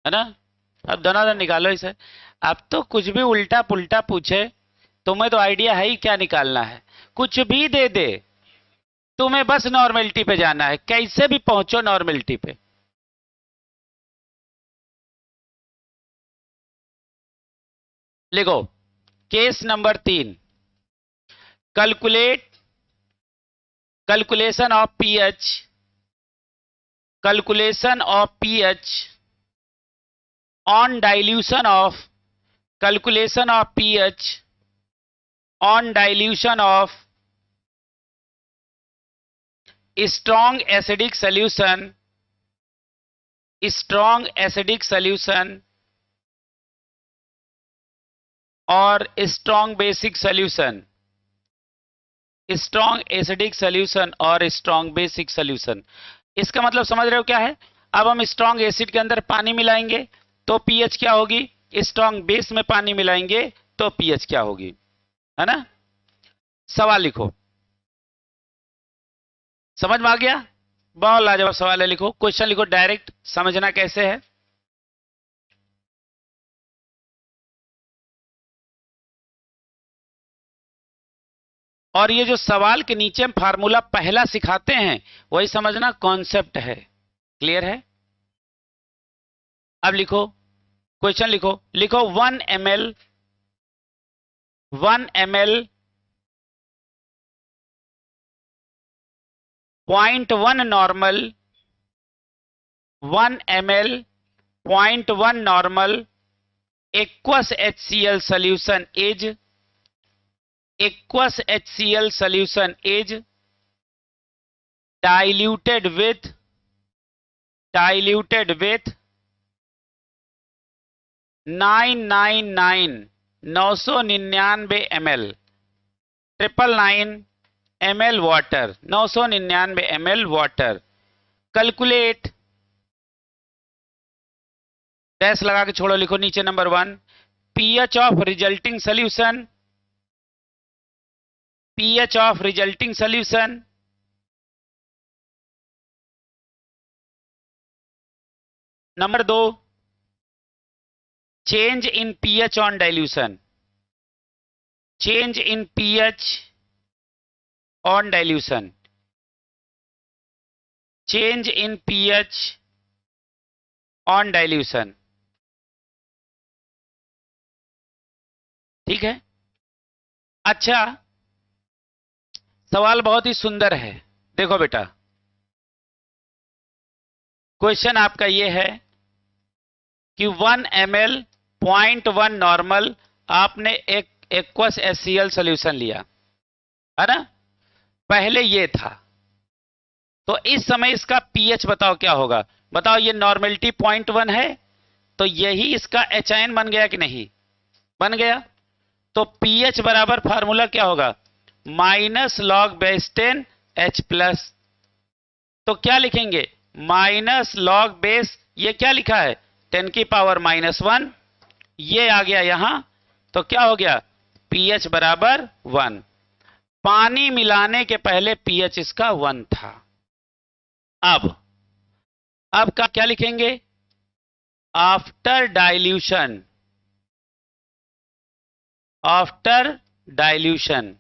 है ना। अब दोनों निकालो इसे। अब तो कुछ भी उल्टा पुल्टा पूछे, तुम्हें तो आइडिया है ही क्या निकालना है। कुछ भी दे दे, तुम्हें बस नॉर्मेलिटी पे जाना है, कैसे भी पहुंचो नॉर्मेलिटी पे। लिखो case number 3, calculate calculation of pH, calculation of pH on dilution of, calculation of pH on dilution of strong acidic solution, strong acidic solution और strong basic solution, strong acidic solution और strong basic solution। इसका मतलब समझ रहे हो क्या है। अब हम स्ट्रॉन्ग एसिड के अंदर पानी मिलाएंगे तो पीएच क्या होगी, स्ट्रॉन्ग बेस में पानी मिलाएंगे तो पीएच क्या होगी, है ना। सवाल लिखो। समझ में आ गया। बहुत लाजवाब सवाल है। लिखो क्वेश्चन, लिखो डायरेक्ट, समझना कैसे है। और ये जो सवाल के नीचे हम फार्मूला पहला सिखाते हैं वही समझना कॉन्सेप्ट है। क्लियर है। अब लिखो क्वेश्चन, लिखो लिखो 1 ml 0.1 normal, 1 ml 0.1 normal aqueous HCl solution is, aqueous HCl solution is diluted with 999 ml, 999 ml water, 999 ml water. Calculate, dash लगा के छोड़ो, लिखो नीचे number 1, pH of resulting solution, pH of resulting solution. Number 2, change in pH on dilution, change in pH on dilution, change in pH on dilution. ठीक है। अच्छा, सवाल बहुत ही सुंदर है। देखो बेटा, क्वेश्चन आपका ये है कि 1 ml 0.1 नॉर्मल आपने एक एक्वस HCl सॉल्यूशन लिया, है ना। पहले ये था, तो इस समय इसका पीएच बताओ क्या होगा। बताओ, ये नॉर्मेलिटी 0.1 है तो यही इसका HIN बन गया कि नहीं, बन गया। तो पीएच बराबर फार्मूला क्या होगा, minus log base 10 H plus. तो क्या लिखेंगे, माइनस लॉग बेस, ये क्या लिखा है 10 की पावर -1, ये आ गया यहां। तो क्या हो गया, पीएच बराबर 1। पानी मिलाने के पहले पीएच इसका 1 था। अब का क्या लिखेंगे, आफ्टर डाइल्यूशन, आफ्टर डाइल्यूशन।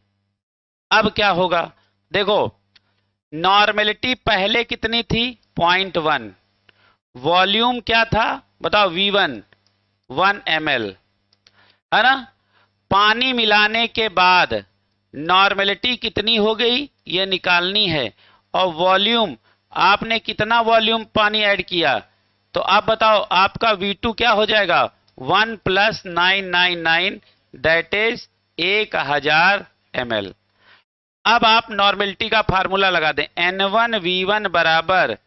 अब क्या होगा, देखो नॉर्मेलिटी पहले कितनी थी 0.1, वॉल्यूम क्या था बताओ V1 1 ml, है ना। पानी मिलाने के बाद नॉर्मेलिटी कितनी हो गई ये निकालनी है, और वॉल्यूम आपने कितना वॉल्यूम पानी ऐड किया। तो आप बताओ आपका V2 क्या हो जाएगा, 1 + 999 दैट इज 1000 ml। अब आप नॉर्मेलिटी का फार्मूला लगा दें, N1V1 बराबर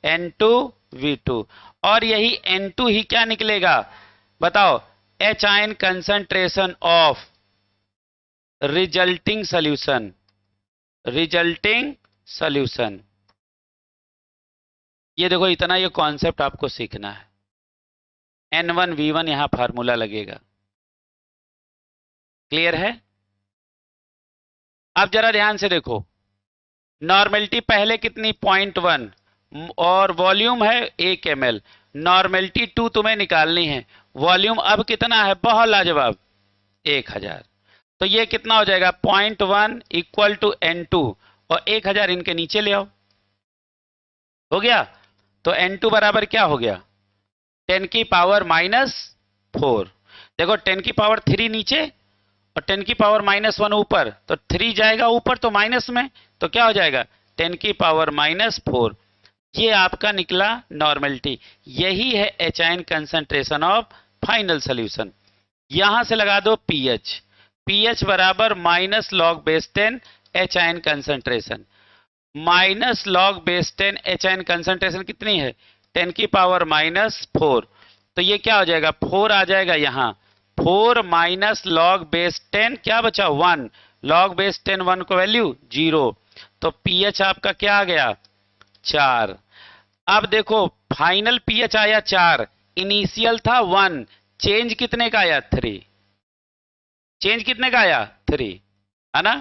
N2V2, और यही N2 ही क्या निकलेगा बताओ, HIN concentration of resulting solution, resulting solution. ये देखो, इतना ये कॉन्सेप्ट आपको सीखना है। N1V1 यहां फार्मूला लगेगा। क्लियर है। अब जरा ध्यान से देखो, नॉर्मेलिटी पहले कितनी 0.1 और वॉल्यूम है 1 ml। नॉर्मेलिटी 2 तुम्हें निकालनी है। वॉल्यूम अब कितना है, बहुत लाजवाब, 1000। तो ये कितना हो जाएगा, 0.1 इक्वल टू N2, और 1000 इनके नीचे ले आओ, हो गया। तो N2 बराबर क्या हो गया, 10 की पावर -4। देखो 10 की पावर 3 नीचे और 10 की पावर -1 ऊपर, तो 3 जाएगा ऊपर तो माइनस में, तो क्या हो जाएगा 10 की पावर -4। ये आपका निकला नॉर्मेलिटी। यही है एचाइन कंसंट्रेशन ऑफ फाइनल सॉल्यूशन। यहां से लगा दो पीएच, पीएच बराबर -log/10 एचाइन कंसंट्रेशन। -log/10 एचाइन कंसंट्रेशन कितनी है, 10 की पावर -4। तो ये क्या हो जाएगा, 4 आ जाएगा यहां, 4 -log/10 क्या बचा 1, log/10 1 को वैल्यू 0। तो पीएच आपका क्या आ गया 4। अब देखो फाइनल पीएच आया 4, इनिशियल था 1, चेंज कितने का आया 3, चेंज कितने का आया 3, है ना।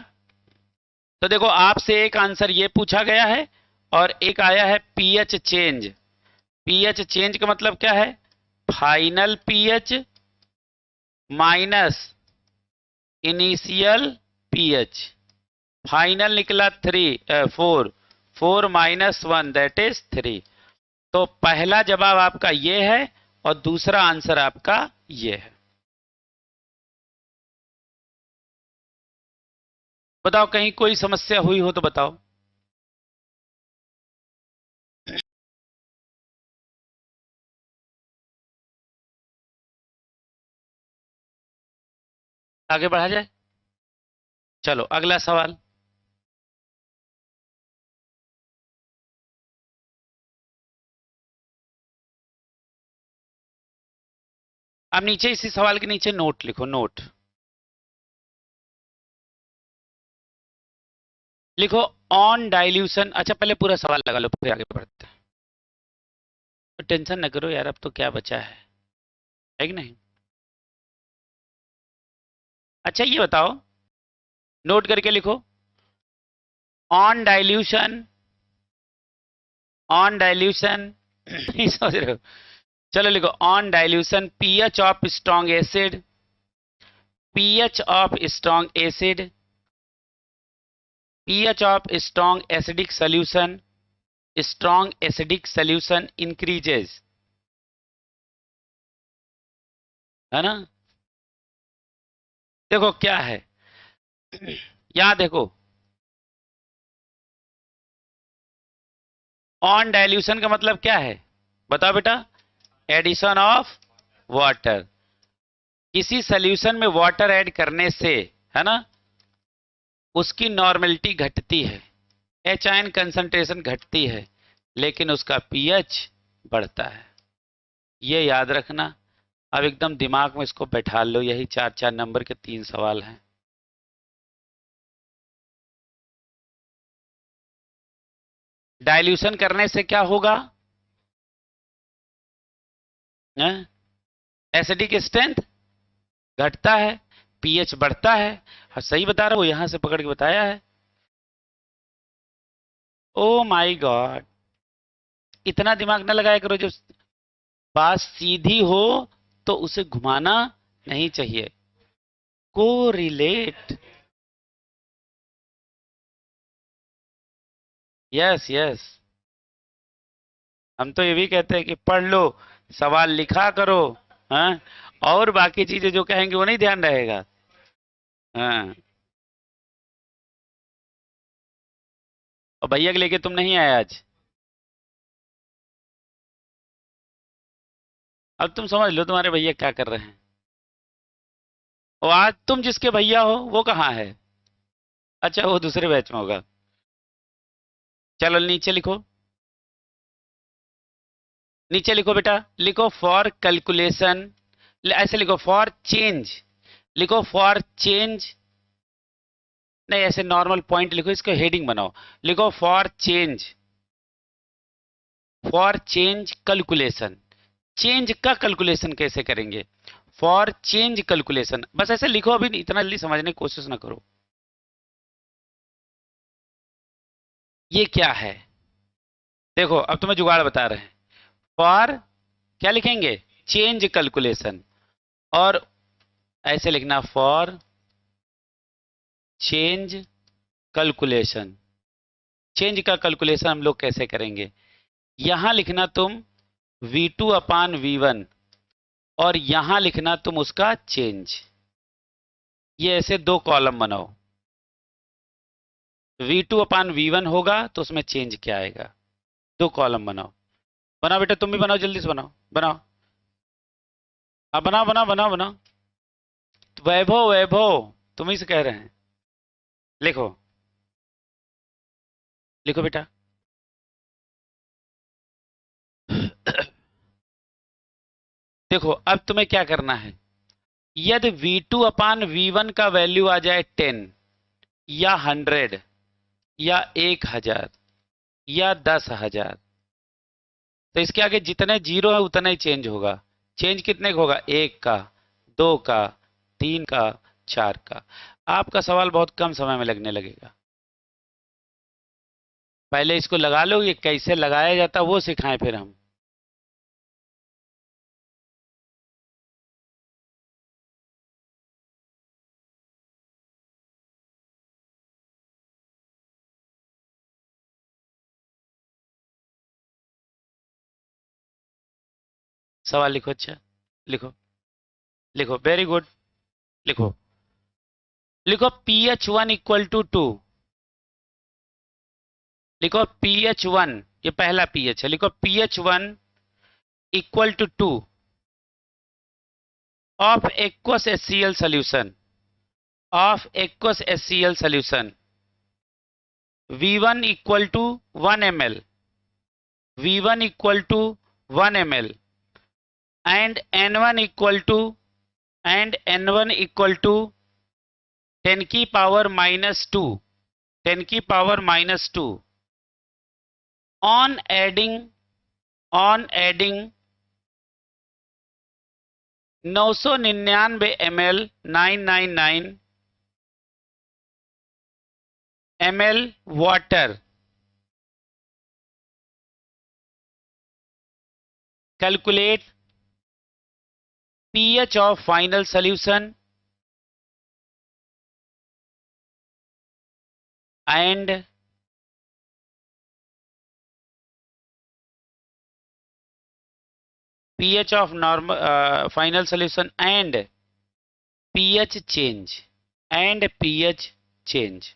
तो देखो आपसे एक आंसर ये पूछा गया है और एक आया है पीएच चेंज। पीएच चेंज का मतलब क्या है, final pH minus initial pH. Final निकला 4, 4 -1 दैट इज 3। तो पहला जवाब आपका ये है और दूसरा आंसर आपका ये है। बताओ कहीं कोई समस्या हुई हो तो बताओ। आगे बढ़ा जाए, चलो अगला सवाल। अब नीचे इसी सवाल के नीचे नोट लिखो, नोट लिखो ऑन डाइल्यूशन। अच्छा पहले पूरा सवाल लगा लो फिर आगे बढ़ते हैं। तो टेंशन न करो यार, अब तो क्या बचा है कि नहीं। अच्छा ये बताओ, नोट करके लिखो, ऑन डाइल्यूशन, ऑन डाइल्यूशन नहीं समझ रहे हो, चलो लिखो on dilution pH of strong acid, pH of strong acid, pH of strong acidic solution, strong acidic solution increases, है ना। देखो क्या है, यहां देखो ऑन डाइल्यूशन का मतलब क्या है, बताओ बेटा, एडिशन ऑफ वाटर। किसी सॉल्यूशन में वाटर ऐड करने से, है ना, उसकी नॉर्मेलिटी घटती है, एच आयन कंसंट्रेशन घटती है, लेकिन उसका पीएच बढ़ता है। ये याद रखना। अब एकदम दिमाग में इसको बैठा लो, यही 4-4 नंबर के 3 सवाल हैं। डाइल्यूशन करने से क्या होगा, एसिडिक स्ट्रेंथ घटता है, पीएच बढ़ता है। हाँ, सही बता रहा हूं, यहां से पकड़ के बताया है। ओ माय गॉड, इतना दिमाग ना लगाया करो, जब बात सीधी हो तो उसे घुमाना नहीं चाहिए। को रिलेट, यस यस, हम तो ये भी कहते हैं कि पढ़ लो, सवाल लिखा करो, हाँ, और बाकी चीजें जो कहेंगे वो नहीं ध्यान रहेगा। हाँ, और भैया के लेके तुम नहीं आए आज। अब तुम समझ लो तुम्हारे भैया क्या कर रहे हैं। और आज तुम जिसके भैया हो वो कहाँ है, अच्छा वो दूसरे बैच में होगा। चलो नीचे लिखो, नीचे लिखो बेटा, लिखो फॉर कैलकुलेशन, ऐसे लिखो फॉर चेंज, लिखो फॉर चेंज, नहीं ऐसे नॉर्मल पॉइंट लिखो, इसको हेडिंग बनाओ, लिखो फॉर चेंज कैलकुलेशन। चेंज का कैलकुलेशन कैसे करेंगे, फॉर चेंज कैलकुलेशन, बस ऐसे लिखो, अभी इतना जल्दी समझने की कोशिश ना करो। ये क्या है, देखो अब तुम्हें जुगाड़ बता रहे हैं। फॉर क्या लिखेंगे, चेंज कैलकुलेशन, और ऐसे लिखना फॉर चेंज कैलकुलेशन। चेंज का कैलकुलेशन हम लोग कैसे करेंगे, यहां लिखना तुम V2 अपान V1 और यहां लिखना तुम उसका चेंज। ये ऐसे दो कॉलम बनाओ, V2 अपान V1 होगा तो उसमें चेंज क्या आएगा, दो कॉलम बनाओ। बनाओ बेटा, तुम भी बनाओ, जल्दी से बनाओ, बनाओ, हाँ बनाओ बनाओ बनाओ बनाओ। वैभव वैभव तुम ही से कह रहे हैं, लिखो लिखो बेटा। देखो अब तुम्हें क्या करना है, यदि V2 अपान V1 का वैल्यू आ जाए 10 या 100 या 1000 या 10,000, तो इसके आगे जितने जीरो है उतना ही चेंज होगा। चेंज कितने का होगा, 1 का, 2 का, 3 का, 4 का। आपका सवाल बहुत कम समय में लगने लगेगा। पहले इसको लगा लो, ये कैसे लगाया जाता है वो सिखाएं फिर हम। सवाल लिखो, अच्छा लिखो, लिखो, वेरी गुड, लिखो, लिखो PH1 इक्वल टू 2, लिखो PH1, ये पहला पीएच है, लिखो PH1 equal to 2 of aqueous HCl solution, of aqueous HCl solution, V1 equal to 1 ml, V1 equal to 1 ml and N1 equal to, and N1 equal to 10 की power -2, 10 की power -2 on adding 999 ml 999 ml water, calculate pH of final solution and pH of normal final solution and pH change, and pH change।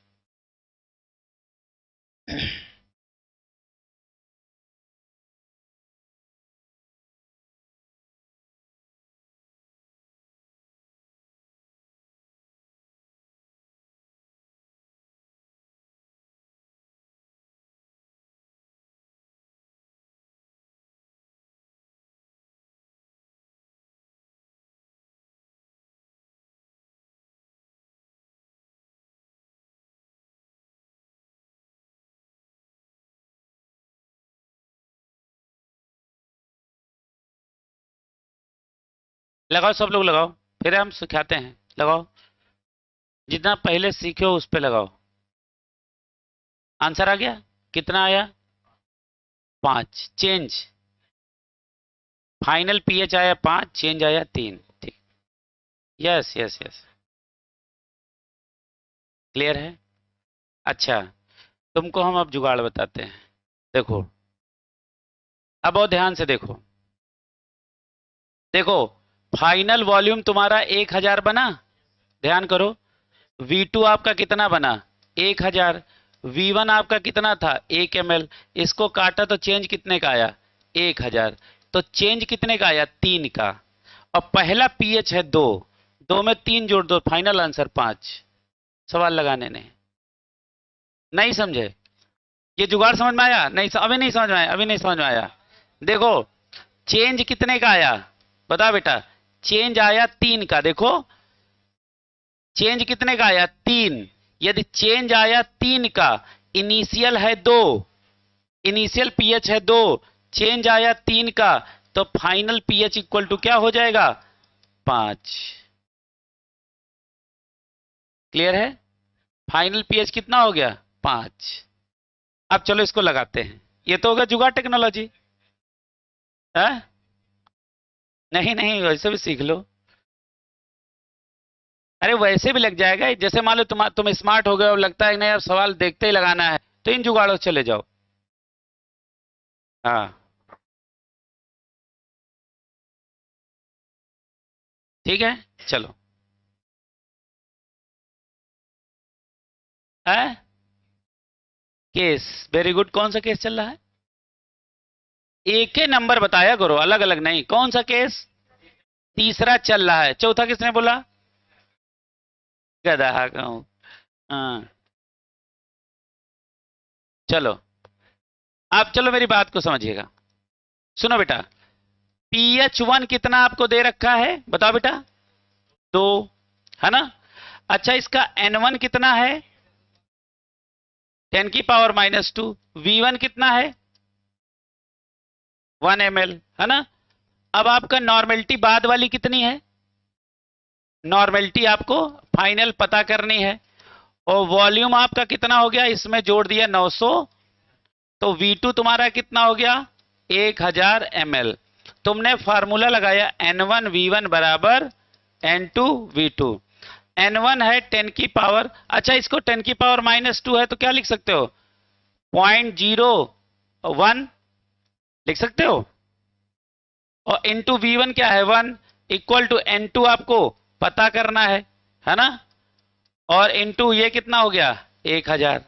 लगाओ सब लोग लगाओ, फिर हम सिखाते हैं, लगाओ, जितना पहले सीखे हो उस पे लगाओ। आंसर आ गया, कितना आया, 5। चेंज, फाइनल पीएच आया 5, चेंज आया 3। ठीक, यस यस यस, क्लियर है। अच्छा, तुमको हम अब जुगाड़ बताते हैं। देखो, अब और ध्यान से देखो, देखो फाइनल वॉल्यूम तुम्हारा 1000 बना, ध्यान करो। V2 आपका कितना बना, 1000। V1 आपका कितना था, 1 ml। इसको काटा तो चेंज कितने का आया, 1000। तो चेंज कितने का आया, 3 का। और पहला पीएच है 2, 2 में 3 जोड़ दो, फाइनल आंसर 5। सवाल लगाने नहीं समझे, ये जुगाड़ समझ में आया, नहीं अभी नहीं समझ में आया, अभी नहीं समझ में आया। देखो चेंज कितने का आया, बता बेटा, चेंज आया 3 का। देखो चेंज कितने का आया, 3। यदि चेंज आया 3 का, इनिशियल है 2, इनिशियल पीएच है 2, चेंज आया 3 का, तो फाइनल पीएच इक्वल टू क्या हो जाएगा, 5। क्लियर है, फाइनल पीएच कितना हो गया, 5। अब चलो इसको लगाते हैं, ये तो होगा जुगाड़ टेक्नोलॉजी है। नहीं नहीं, वैसे भी सीख लो। अरे वैसे भी लग जाएगा, जैसे मान लो तुम स्मार्ट हो गए और लगता है कि नहीं अब सवाल देखते ही लगाना है, तो इन जुगाड़ों से चले जाओ। हाँ ठीक है, चलो। है केस, वेरी गुड। कौन सा केस चल रहा है? एक ही नंबर बताया करो, अलग अलग नहीं। कौन सा केस? तीसरा चल रहा है। चौथा किसने बोला? गधा कहूँ। हाँ, चलो। आप चलो मेरी बात को समझिएगा। सुनो बेटा, pH 1 कितना आपको दे रखा है, बताओ बेटा? 2, है ना? अच्छा, इसका N1 कितना है? 10⁻⁻²। V1 कितना है? 1 ml, है ना? अब आपका नॉर्मेलिटी बाद वाली कितनी है? नॉर्मेलिटी आपको फाइनल पता करनी है। और वॉल्यूम आपका कितना हो गया, इसमें जोड़ दिया 900। तो V2 तुम्हारा कितना हो गया? 1000 ml। तुमने फार्मूला लगाया N1 V1 बराबर N2 V2। N1 है 10⁻, अच्छा इसको 10⁻⁻² है तो क्या लिख सकते हो? 0.01 लिख सकते हो। और इंटू V1 क्या है? 1, इक्वल टू N2 आपको पता करना है ना? और इंटू ये कितना हो गया? 1000।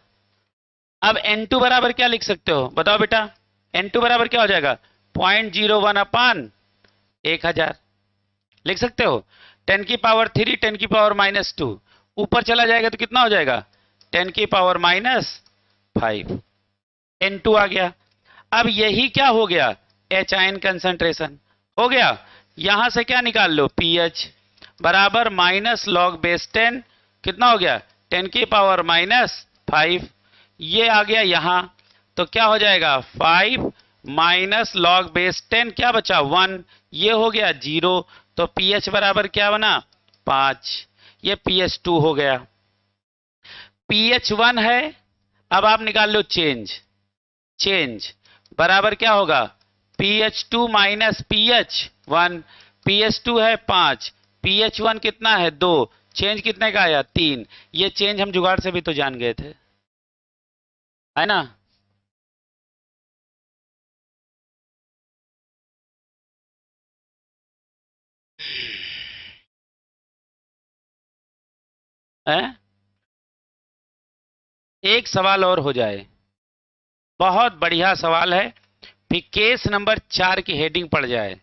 अब N2 बराबर क्या लिख सकते हो, बताओ बेटा? N2 बराबर क्या हो जाएगा? 0.01/1000 लिख सकते हो। 10⁻³ 10⁻⁻², ऊपर चला जाएगा तो कितना हो जाएगा? 10⁻⁵ N2 आ गया। अब यही क्या हो गया? एच आयन कंसंट्रेशन हो गया। यहां से क्या निकाल लो? पीएच बराबर -log⁻10 कितना हो गया? 10⁻⁻5। ये आ गया यहां, तो क्या हो जाएगा? 5 -log⁻10 क्या बचा? 1। ये हो गया 0। तो पीएच बराबर क्या बना? 5। ये pH 2 हो गया। pH 1 है। अब आप निकाल लो चेंज। चेंज बराबर क्या होगा? pH 2 minus pH 1। pH 2 है 5, pH 1 कितना है? 2। चेंज कितने का आया? 3। ये चेंज हम जुगाड़ से भी तो जान गए थे, है ना? है? एक सवाल और हो जाए। बहुत बढ़िया सवाल है, फिर केस नंबर 4 की हेडिंग पड़ जाए।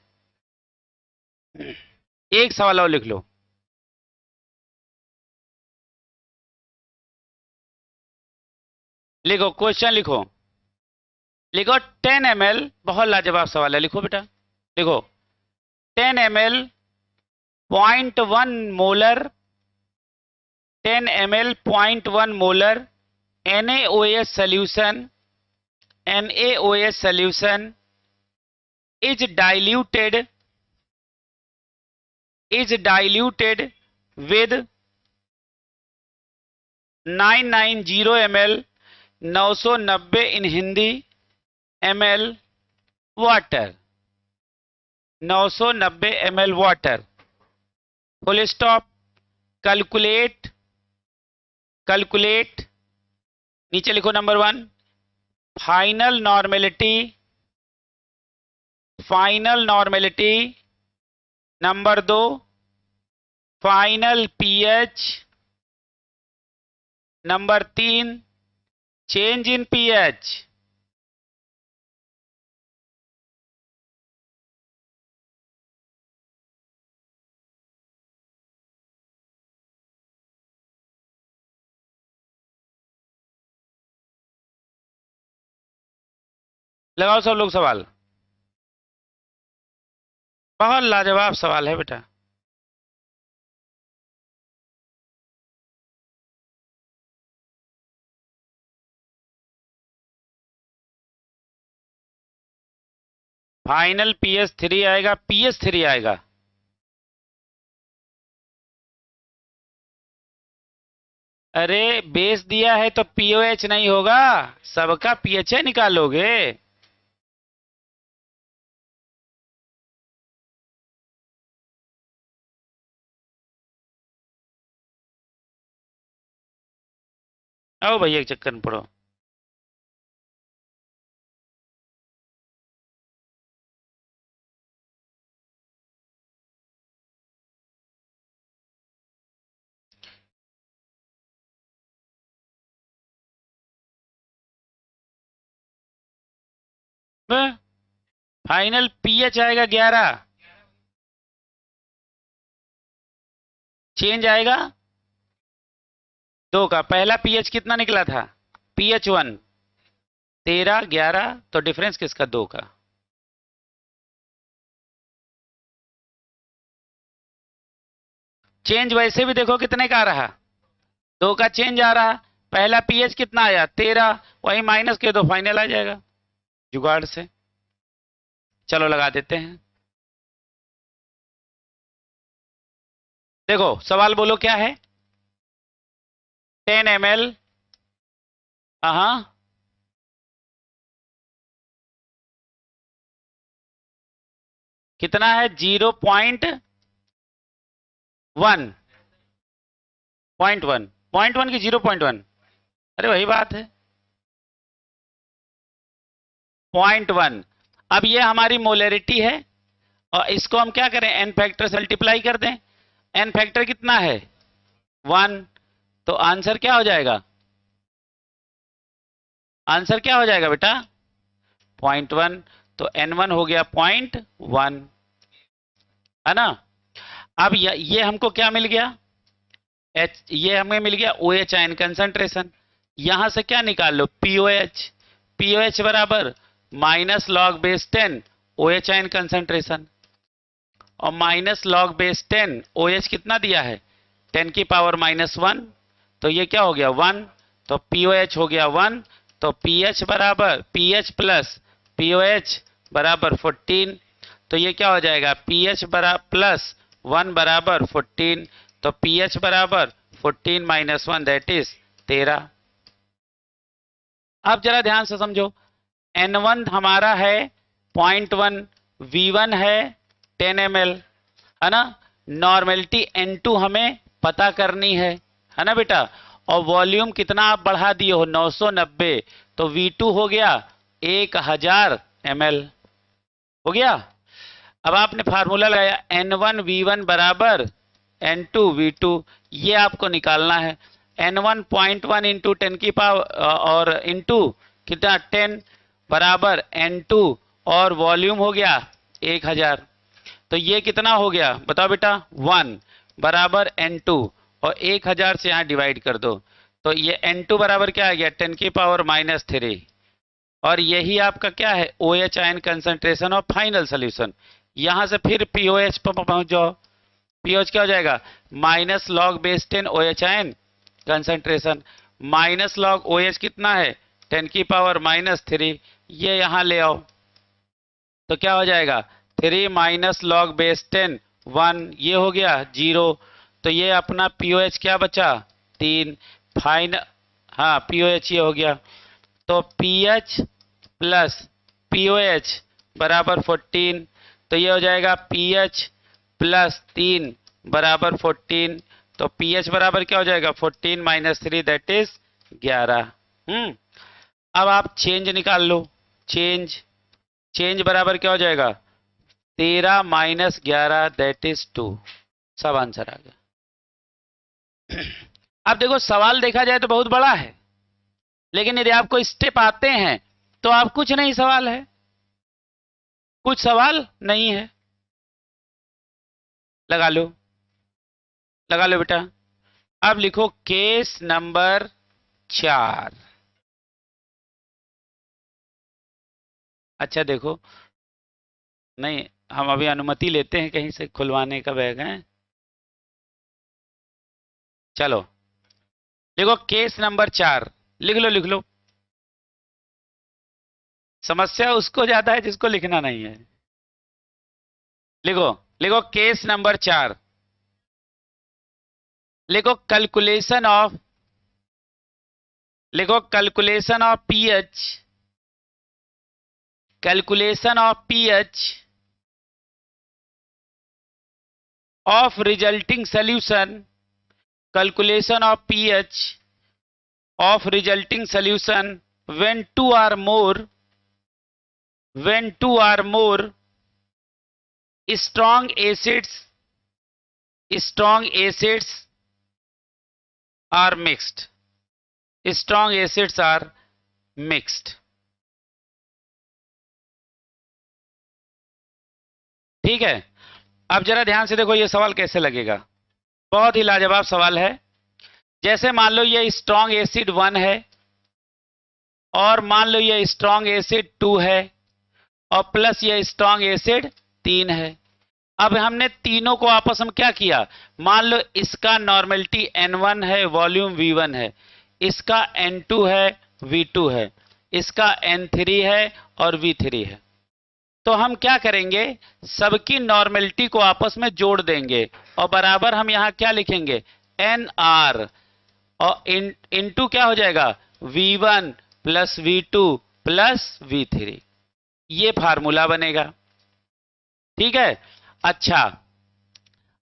एक सवाल और लिख लो। लिखो, क्वेश्चन लिखो। लिखो 10 ml, बहुत लाजवाब सवाल है, लिखो बेटा। लिखो 10 ml 0.1 molar, 10 ml 0.1 molar NaOH solution, NaOH solution is diluted with 990 ml, 990 in Hindi ml water, 990 ml water, full stop. Calculate, calculate, नीचे लिखो number 1 final normality, final normality. Number 2 final pH. Number 3 change in pH. लगाओ सब लोग सवाल। बहुत लाजवाब सवाल है बेटा। फाइनल pH 3 आएगा, pH 3 आएगा। अरे बेस दिया है तो पीओएच नहीं होगा, सबका पीएच निकालोगे। आओ भैया एक चक्कर में पढ़ो। फाइनल पीएच आएगा 11, चेंज आएगा 2 का। पहला पीएच कितना निकला था? पीएच 1 13 11, तो डिफरेंस किसका? 2 का। चेंज वैसे भी देखो कितने का आ रहा, 2 का चेंज आ रहा। पहला पीएच कितना आया? 13, वही माइनस के दो, फाइनल आ जाएगा जुगाड़ से। चलो लगा देते हैं। देखो सवाल बोलो क्या है? 10 ml, हाँ कितना है? 0.1, 0.1 की 0.1, अरे वही बात है 0.1। अब ये हमारी मोलरिटी है और इसको हम क्या करें? एन फैक्टर से मल्टीप्लाई कर दें। एन फैक्टर कितना है? 1, तो आंसर क्या हो जाएगा? आंसर क्या हो जाएगा बेटा? 0.1, तो N1 हो गया 0.1, है ना। अब ये हमको क्या मिल गया? ये हमें मिल गया OH आयन कंसंट्रेशन। यहां से क्या निकाल लो? POH। POH बराबर -log⁻10 OH आयन कंसंट्रेशन, और -log⁻10 OH कितना दिया है? 10⁻⁻1, तो ये क्या हो गया? 1, तो POH हो गया 1, तो pH बराबर pH प्लस POH बराबर 14, तो ये क्या हो जाएगा? pH बराबर प्लस 1 बराबर 14, तो pH बराबर 14 - 1 दैट इज 13। अब जरा ध्यान से समझो, N1 हमारा है 0.1, V1 है 10 ml, है ना। नॉर्मेलिटी N2 हमें पता करनी है ना बेटा। और वॉल्यूम कितना आप बढ़ा दिए हो? 990, तो V2 हो गया 1000 ml, हो गया। अब आपने फार्मूला लगाया N1 V1 बराबर N2 V2, ये आपको निकालना है। N1 0.1 इंटू 10 की पावर और इंटू कितना 10 बराबर N2, और वॉल्यूम हो गया 1000, तो ये कितना हो गया बताओ बेटा? 1 बराबर N2, और 1000 से यहाँ डिवाइड कर दो, तो ये N2 बराबर क्या आ गया? 10 की पावर -3, और यही आपका क्या है? OH आयन कंसंट्रेशन और फाइनल सोल्यूशन। यहां से फिर POH पर पहुंच जाओ। POH क्या हो जाएगा? -log⁻10 OH ion concentration, -log OH कितना है? 10 की पावर -3, ये यहां ले आओ, तो क्या हो जाएगा? 3 -log⁻10 1, ये हो गया 0, तो ये अपना POH क्या बचा? 3। फाइनल, हाँ POH ये हो गया, तो pH प्लस POH बराबर 14, तो ये हो जाएगा pH प्लस 3 बराबर 14, तो pH बराबर क्या हो जाएगा? 14 - 3 दैट इज 11। अब आप चेंज निकाल लो। चेंज बराबर क्या हो जाएगा? 13 - 11 दैट इज 2, सब आंसर आ गया। अब देखो सवाल देखा जाए तो बहुत बड़ा है, लेकिन यदि आपको स्टेप आते हैं तो आप कुछ नहीं सवाल है, कुछ सवाल नहीं है। लगा लो, लगा लो बेटा। अब लिखो केस नंबर 4। अच्छा देखो, नहीं हम अभी अनुमति लेते हैं कहीं से खुलवाने का बैग है। चलो देखो केस नंबर 4, लिख लो लिख लो। समस्या उसको ज्यादा है जिसको लिखना नहीं है। लिखो, लिखो केस नंबर 4, लिखो कैलकुलेशन ऑफ, लिखो calculation of pH, calculation of pH of resulting solution, calculation of pH of resulting solution when two or more strong acids are mixed. Strong acids are mixed. ठीक है, अब जरा ध्यान से देखो ये सवाल कैसे लगेगा। बहुत ही लाजवाब सवाल है। जैसे मान लो ये स्ट्रॉन्ग एसिड 1 है और मान लो ये स्ट्रॉन्ग एसिड 2 है और प्लस ये स्ट्रॉन्ग एसिड 3 है। अब हमने तीनों को आपस में क्या किया, मान लो इसका नॉर्मेलिटी N1 है, वॉल्यूम V1 है, इसका N2 है, V2 है, इसका N3 है और V3 है। तो हम क्या करेंगे, सबकी नॉर्मेलिटी को आपस में जोड़ देंगे और बराबर हम यहां क्या लिखेंगे, NR और इनटू क्या हो जाएगा, V1 plus V2 plus V3। ये फार्मूला बनेगा। ठीक है, अच्छा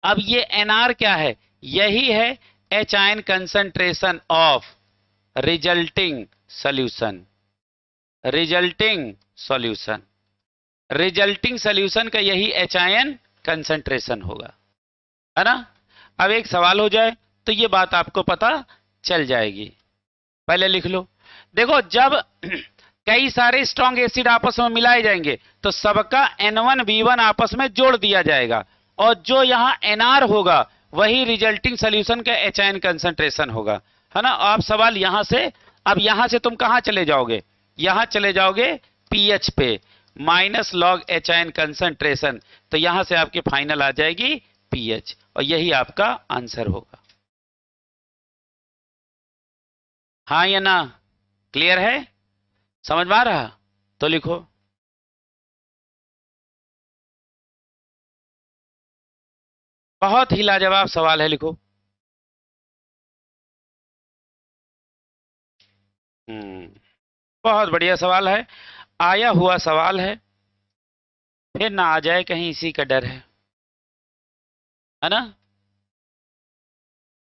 अब ये NR क्या है, यही है H ion concentration of resulting solution. Resulting solution का यही H आयन कंसंट्रेशन होगा, है ना। अब एक सवाल हो जाए तो ये बात आपको पता चल जाएगी। पहले लिख लो। देखो जब कई सारे स्ट्रॉन्ग एसिड आपस में मिलाए जाएंगे तो सबका N1 V1 आपस में जोड़ दिया जाएगा और जो यहां NR होगा वही रिजल्टिंग सॉल्यूशन का H आयन कंसंट्रेशन होगा, है ना। आप सवाल यहां से, अब यहां से तुम कहां चले जाओगे, यहां चले जाओगे pH पे, minus log H ion concentration, तो यहां से आपकी फाइनल आ जाएगी pH और यही आपका आंसर होगा। हाँ या ना, क्लियर है, समझ में आ रहा, तो लिखो। बहुत ही लाजवाब सवाल है, लिखो। बहुत बढ़िया सवाल है, आया हुआ सवाल है, फिर ना आ जाए कहीं, इसी का डर है ना।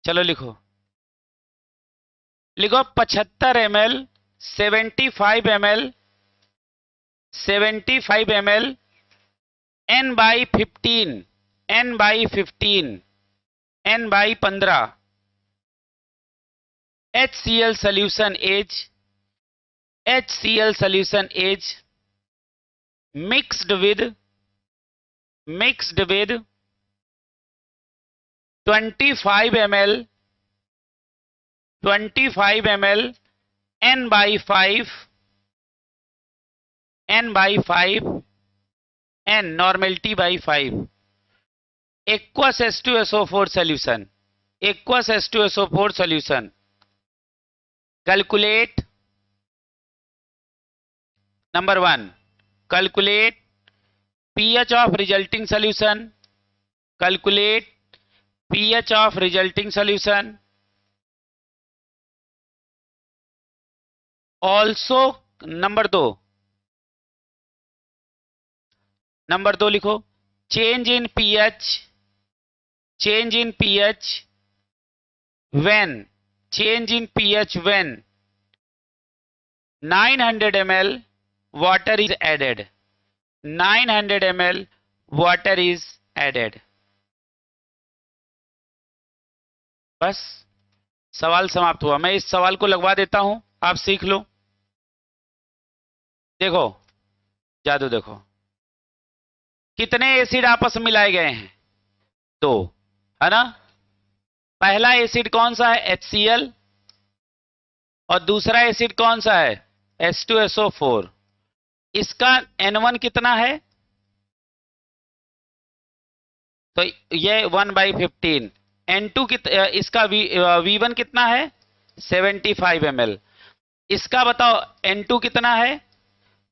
चलो लिखो 75 ml 75 ml N by 15 HCl solution is mixed with 25 ml N by 5 N normality by 5 aqueous H2SO4 solution. Calculate number 1, calculate pH of resulting solution. Calculate pH of resulting solution. Also number 2 लिखो, change in pH when 900 ml water is added. 900 ml water is added. बस सवाल समाप्त हुआ। मैं इस सवाल को लगवा देता हूं, आप सीख लो। देखो जादू, देखो कितने एसिड आपस में मिलाए गए हैं, 2, है ना। पहला एसिड कौन सा है, HCl, और दूसरा एसिड कौन सा है, H2SO4। इसका N1 कितना है, तो ये 1/15। N2 इसका V1 कितना है, 75 ml। इसका बताओ N2 कितना है,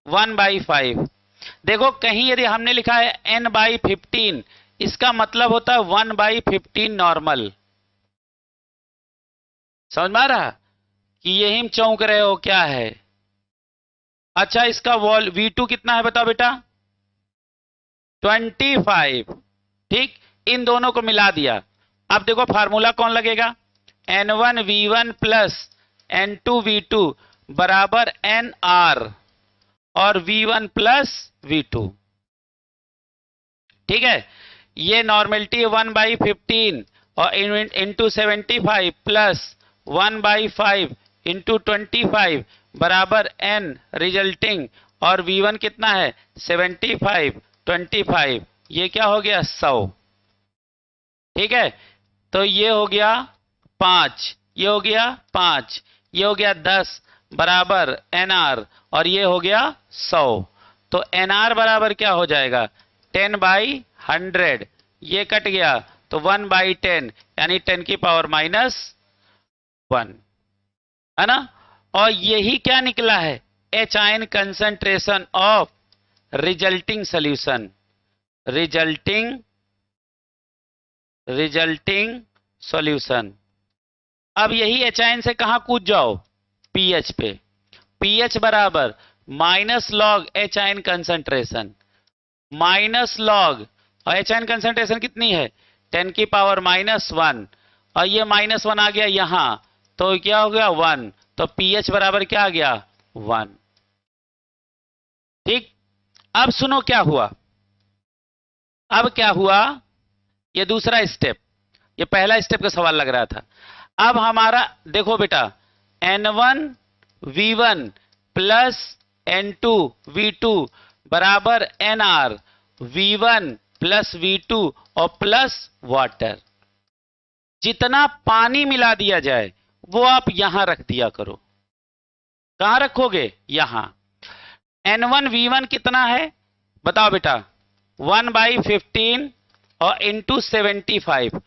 1/5। देखो कहीं यदि हमने लिखा है N/15, इसका मतलब होता है 1/15 नॉर्मल। समझ में आ रहा कि यही हम चौंक रहे हो क्या है। अच्छा इसका V2 कितना है बताओ बेटा, 25। ठीक, इन दोनों को मिला दिया। अब देखो फार्मूला कौन लगेगा, N1 V1 प्लस N2V2 बराबर NR और V1 प्लस V2। ठीक है, ये नॉर्मेलिटी 1/15 और इंटू 75 प्लस 1/5 इंटू 25 बराबर n रिजल्टिंग, और V1 कितना है 75 25, ये क्या हो गया 100। ठीक है, तो ये हो गया 5, ये हो गया 5, ये हो गया 10 बराबर NR, और ये हो गया 100। तो NR बराबर क्या हो जाएगा 10/100, ये कट गया तो 1/10 यानी 10 की पावर -1, है ना। और यही क्या निकला है H ion concentration of resulting solution, resulting solution. अब यही H आयन से कहां कूद जाओ pH पे, pH बराबर -log H ion concentration, -log, और H आयन कंसंट्रेशन कितनी है 10 की पावर -1, और ये -1 आ गया यहां, तो क्या हो गया 1, तो pH बराबर क्या आ गया 1। ठीक, अब सुनो क्या हुआ, अब क्या हुआ, ये दूसरा स्टेप, ये पहला स्टेप का सवाल लग रहा था। अब हमारा देखो बेटा N1V1 प्लस N2V2 बराबर NR, V1 प्लस V2 और प्लस वाटर। जितना पानी मिला दिया जाए वो आप यहां रख दिया करो। कहां रखोगे, यहां। N1V1 कितना है बताओ बेटा 1/15 और इंटू 75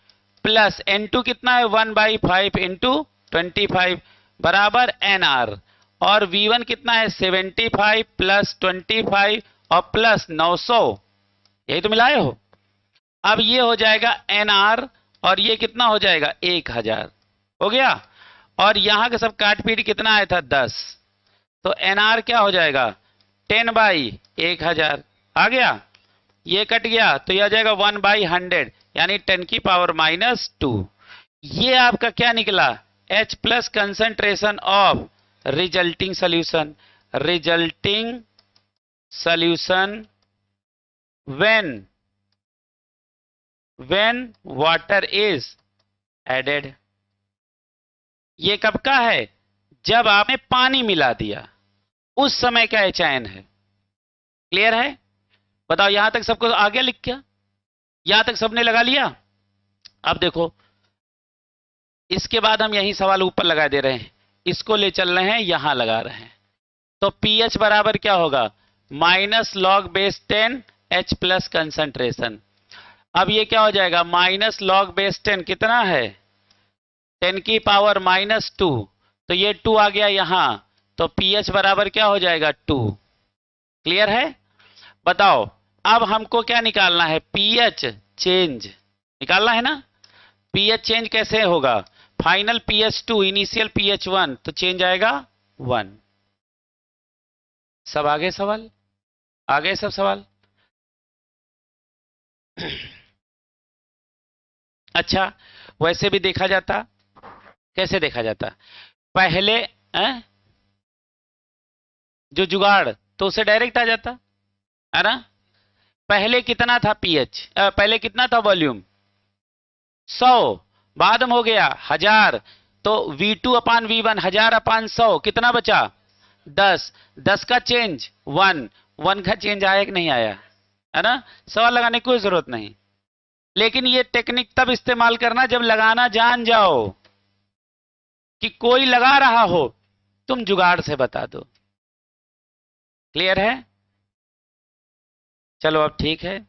प्लस N2 कितना है 1/5 इंटू 25 बराबर NR, और V1 कितना है 75 प्लस 25 और प्लस 900, यही तो मिलाए हो। अब ये हो जाएगा NR और ये कितना हो जाएगा 1000 हो गया, और यहां का सब काट पीट कितना आया था 10, तो NR क्या हो जाएगा 10/1000 आ गया, ये कट गया तो यह आ जाएगा 1/100 यानी 10 की पावर -2। ये आपका क्या निकला H plus concentration of resulting solution, resulting solution when water is added। ये कब का है, जब आपने पानी मिला दिया, उस समय का H आयन है। क्लियर है, बताओ यहां तक सबको आ गया लिख क्या, यहां तक सबने लगा लिया। अब देखो इसके बाद हम यही सवाल ऊपर लगा दे रहे हैं, इसको ले चल रहे हैं यहां लगा रहे हैं। तो pH बराबर क्या होगा -log⁻10 H प्लस कंसंट्रेशन। अब ये क्या हो जाएगा -log⁻10 कितना है 10 की पावर -2, तो ये 2 आ गया यहां, तो pH बराबर क्या हो जाएगा 2। क्लियर है, बताओ अब हमको क्या निकालना है pH चेंज निकालना है ना। pH चेंज कैसे होगा, फाइनल pH 2 इनिशियल pH 1, तो चेंज आएगा 1। सब आगे सवाल, आगे सब सवाल। अच्छा, वैसे भी देखा जाता, कैसे देखा जाता, पहले जो जुगाड़ तो उसे डायरेक्ट आ जाता है ना। पहले कितना था pH, पहले कितना था वॉल्यूम 100, बाद में हो गया 1000, तो V2/V1 1000/100 कितना बचा 10, 10 का चेंज 1, 1 का चेंज आया कि नहीं आया, है ना। सवाल लगाने की कोई जरूरत नहीं, लेकिन ये टेक्निक तब इस्तेमाल करना जब लगाना जान जाओ, कि कोई लगा रहा हो तुम जुगाड़ से बता दो। क्लियर है, चलो अब ठीक है।